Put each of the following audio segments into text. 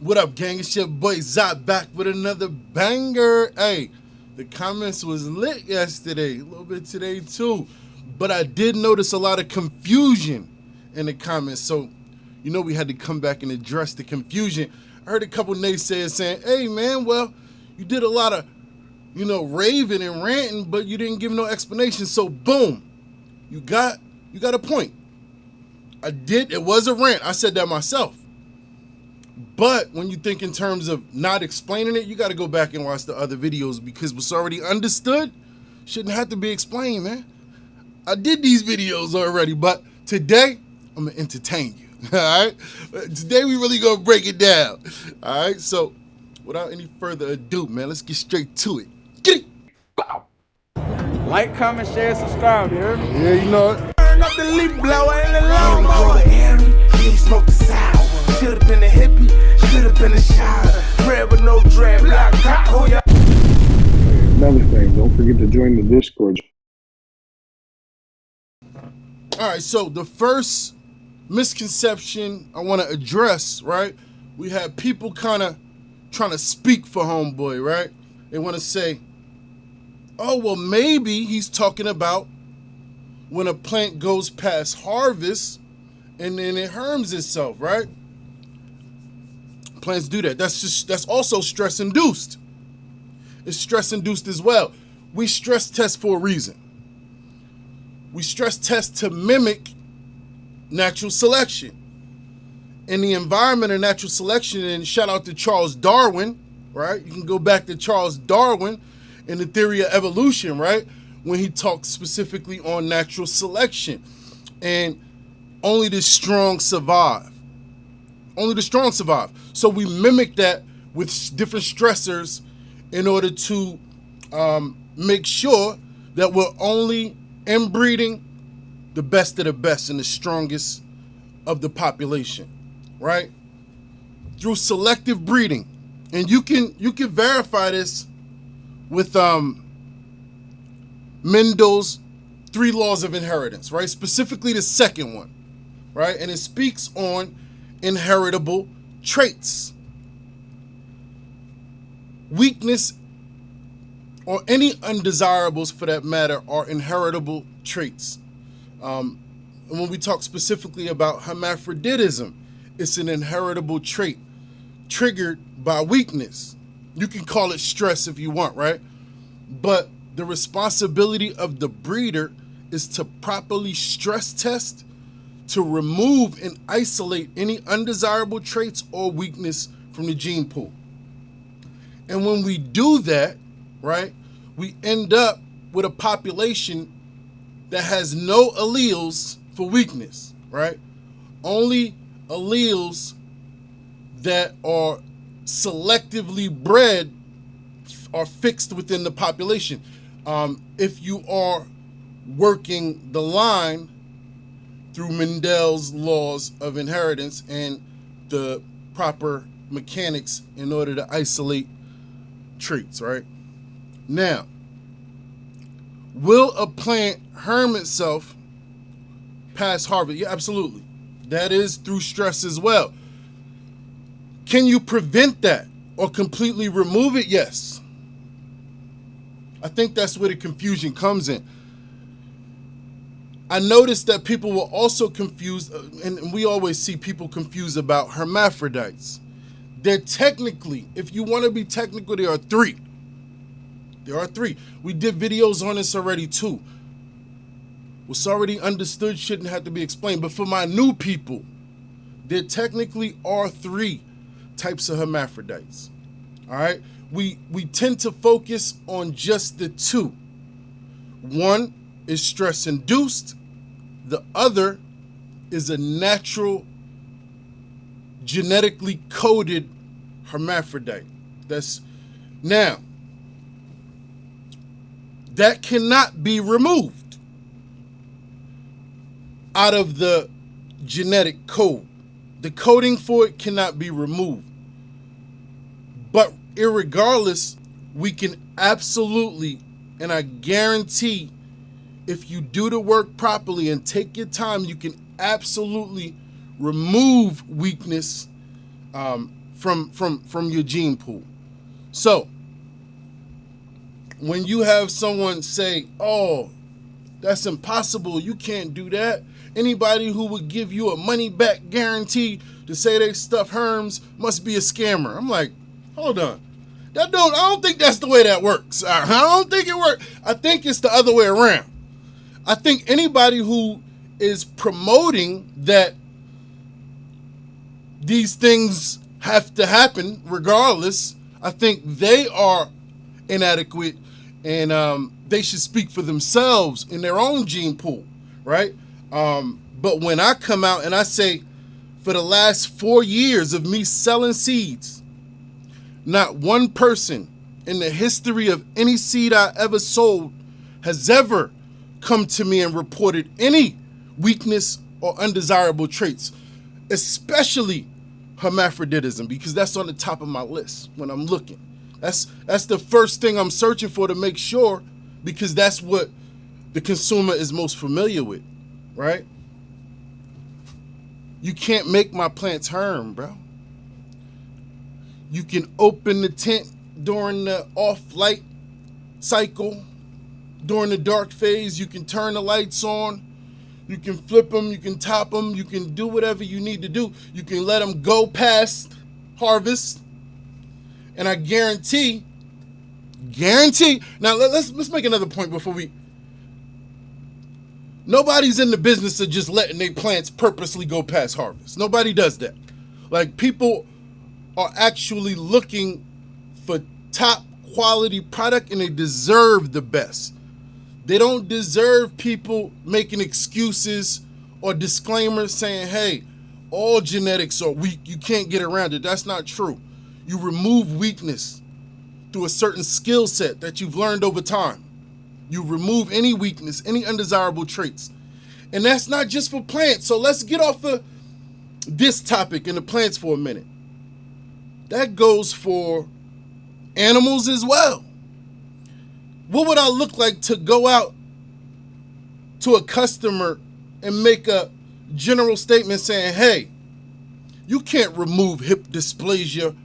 What up, gang? It's your boy ZaZa back with another banger. Hey, the comments was lit yesterday, a little bit today too. But I did notice a lot of confusion in the comments. So, we had to come back and address the confusion. I heard a couple naysayers saying, hey man, well, you did a lot of, raving and ranting, but you didn't give no explanation. So boom, you got a point. It was a rant. I said that myself. But when you think in terms of not explaining it, you got to go back and watch the other videos because what's already understood shouldn't have to be explained, man. I did these videos already, but today I'm going to entertain you, all right? Today we really going to break it down, all right? So without any further ado, man, let's get straight to it. Get it! Like, comment, share, subscribe, you heard me? Yeah, you know it. Turn up the leaf blower and the lawnmower. He smoked the sour. Should've been a hippie, should've been a shower. Bread with no dread, black cock, who ya? Another thing, don't forget to join the Discord. All right, so the first misconception I want to address, right? We have people kind of trying to speak for homeboy, right? They want to say, oh, well, maybe he's talking about when a plant goes past harvest and then it herms itself, right? Plants do that. That's also stress induced. It's stress induced as well. We stress test for a reason. We stress test to mimic natural selection. In the environment of natural selection, and shout out to Charles Darwin, right? You can go back to Charles Darwin in the theory of evolution, right? When he talks specifically on natural selection. And only the strong survive. Only the strong survive. So we mimic that with different stressors in order to make sure that we're only inbreeding the best of the best and the strongest of the population, right? Through selective breeding. And you can verify this with Mendel's 3 laws of inheritance, right? Specifically the second one, right? And it speaks on inheritable traits. Weakness or any undesirables for that matter are inheritable traits. And when we talk specifically about hermaphroditism, it's an inheritable trait triggered by weakness. You can call it stress if you want, right? But the responsibility of the breeder is to properly stress test to remove and isolate any undesirable traits or weakness from the gene pool. And when we do that, right, we end up with a population that has no alleles for weakness, right? Only alleles that are selectively bred are fixed within the population. If you are working the line through Mendel's laws of inheritance and the proper mechanics in order to isolate traits, right? Now, will a plant herm itself past harvest? Yeah, absolutely. That is through stress as well. Can you prevent that or completely remove it? Yes. I think that's where the confusion comes in. I noticed that people were also confused, and we always see people confused about hermaphrodites. They're technically, if you want to be technical, there are 3. There are 3. We did videos on this already too. What's already understood shouldn't have to be explained. But for my new people, there technically are 3 types of hermaphrodites. All right? We tend to focus on just the 2. One is stress induced. The other is a natural, genetically coded hermaphrodite. Now, that cannot be removed out of the genetic code. The coding for it cannot be removed. But irregardless, we can absolutely, and I guarantee, if you do the work properly and take your time, you can absolutely remove weakness from your gene pool. So when you have someone say, "Oh, that's impossible, you can't do that," anybody who would give you a money back guarantee to say they stuff Herms must be a scammer. I'm like, hold on. I don't think that's the way that works. I don't think it works. I think it's the other way around. I think anybody who is promoting that these things have to happen regardless, I think they are inadequate, and they should speak for themselves in their own gene pool, right? But when I come out and I say, for the last 4 years of me selling seeds, not one person in the history of any seed I ever sold has ever come to me and reported any weakness or undesirable traits, especially hermaphroditism, because that's on the top of my list when I'm looking. That's the first thing I'm searching for to make sure, because that's what the consumer is most familiar with, right? You can't make my plants Herm, bro. You can open the tent during the off-light cycle. During the dark phase, you can turn the lights on. You can flip them. You can top them. You can do whatever you need to do. You can let them go past harvest. And I guarantee. Now, let's make another point before we. Nobody's in the business of just letting their plants purposely go past harvest. Nobody does that. Like, people are actually looking for top quality product, and they deserve the best. They don't deserve people making excuses or disclaimers saying, hey, all genetics are weak, you can't get around it. That's not true. You remove weakness through a certain skill set that you've learned over time. You remove any weakness, any undesirable traits. And that's not just for plants. So let's get off of this topic in the plants for a minute. That goes for animals as well. What would I look like to go out to a customer and make a general statement saying, hey, you can't remove hip dysplasia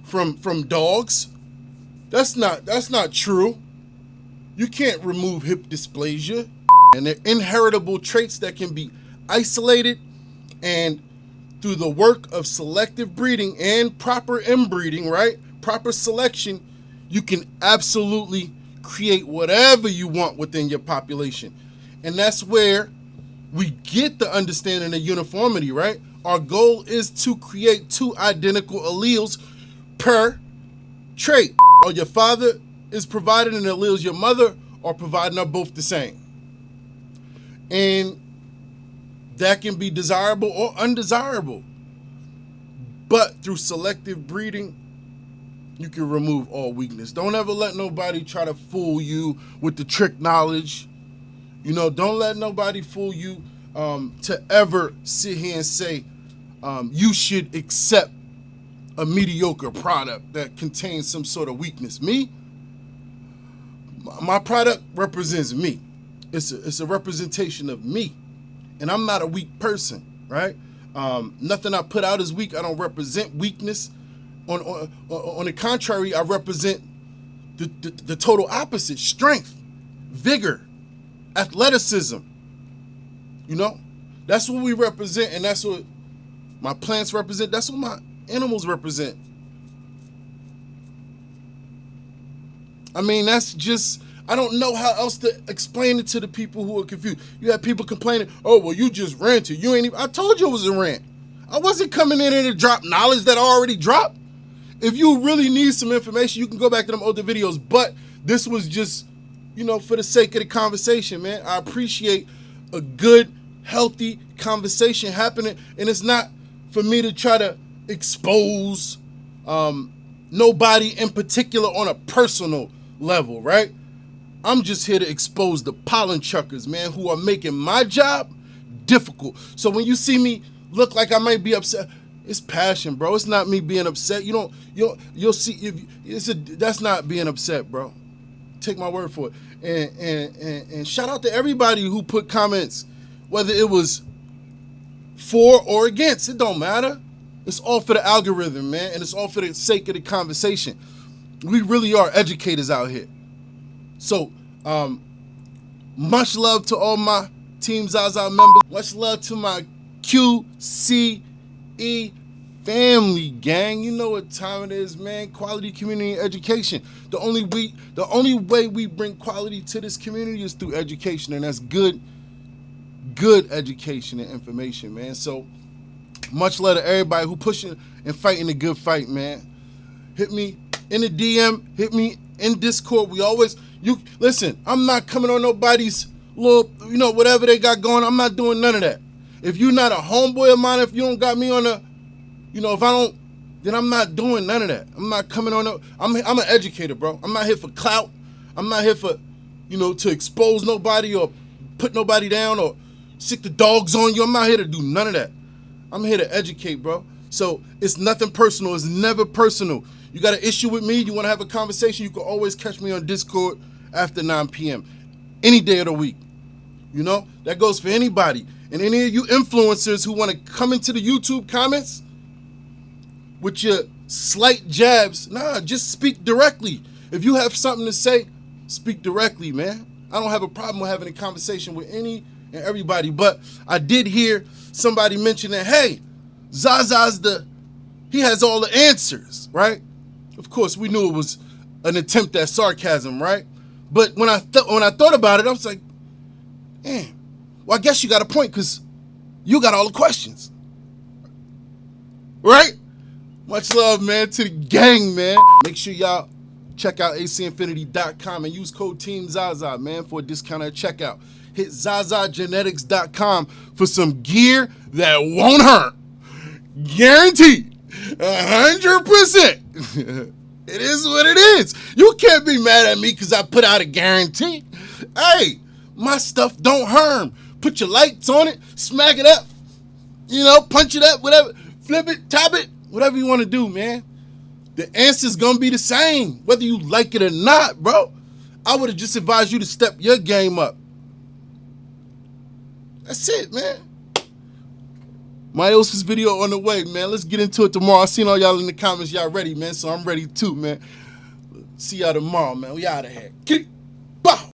from dogs. That's not true. You can't remove hip dysplasia. And they're inheritable traits that can be isolated, and through the work of selective breeding and proper inbreeding, right? Proper selection, you can absolutely create whatever you want within your population. And that's where we get the understanding of uniformity, right? Our goal is to create 2 identical alleles per trait. Or your father is providing an alleles your mother are providing are both the same. And that can be desirable or undesirable. But through selective breeding, you can remove all weakness. Don't ever let nobody try to fool you with the trick knowledge. You know, don't let nobody fool you to ever sit here and say you should accept a mediocre product that contains some sort of weakness. My product represents me. It's a representation of me. And I'm not a weak person, right? Nothing I put out is weak. I don't represent weakness. On the contrary, I represent the total opposite: strength, vigor, athleticism. You know, that's what we represent, and that's what my plants represent. That's what my animals represent. I mean, that's just, I don't know how else to explain it to the people who are confused. You have people complaining, oh, well, you just ranted. You ain't even, I told you it was a rant. I wasn't coming in here to drop knowledge that I already dropped. If you really need some information, you can go back to them older videos. But this was just, you know, for the sake of the conversation, man. I appreciate a good, healthy conversation happening. And it's not for me to try to expose nobody in particular on a personal level, right? I'm just here to expose the pollen chuckers, man, who are making my job difficult. So when you see me look like I might be upset, it's passion, bro. It's not me being upset. You'll see. That's not being upset, bro. Take my word for it. And shout out to everybody who put comments, whether it was for or against. It don't matter. It's all for the algorithm, man, and it's all for the sake of the conversation. We really are educators out here. So, much love to all my Team ZaZa members. Much love to my QCE family, gang. You know what time it is, man. Quality community education. The only way we bring quality to this community is through education, and that's good education and information, man. So much love to everybody who pushing and fighting a good fight, man. Hit me in the DM, hit me in Discord. Listen, I'm not coming on nobody's little, whatever they got going. I'm not doing none of that. If you're not a homeboy of mine, if you don't got me on a, if I don't, then I'm not doing none of that. I'm not coming on. I'm an educator, bro. I'm not here for clout. I'm not here for, to expose nobody or put nobody down or sick the dogs on you. I'm not here to do none of that. I'm here to educate, bro. So it's nothing personal. It's never personal. You got an issue with me, you want to have a conversation, you can always catch me on Discord after 9 p.m. any day of the week. That goes for anybody. And any of you influencers who want to come into the YouTube comments with your slight jabs, just speak directly. If you have something to say, speak directly, man. I don't have a problem with having a conversation with any and everybody, but I did hear somebody mention that, hey, ZaZa's he has all the answers, right? Of course, we knew it was an attempt at sarcasm, right? But when I thought about it, I was like, well, I guess you got a point because you got all the questions, right? Much love, man, to the gang, man. Make sure y'all check out acinfinity.com and use code Team ZaZa, man, for a discount at checkout. Hit ZaZagenetics.com for some gear that won't hurt. Guaranteed. 100%. It is what it is. You can't be mad at me because I put out a guarantee. Hey, my stuff don't Herm. Put your lights on it, smack it up, punch it up, whatever, flip it, top it, whatever you want to do, man. The answer's going to be the same, whether you like it or not, bro. I would have just advised you to step your game up. That's it, man. My Elsa's video on the way, man. Let's get into it tomorrow. I seen all y'all in the comments. Y'all ready, man? So I'm ready too, man. See y'all tomorrow, man. We out of here. Get it. Bow.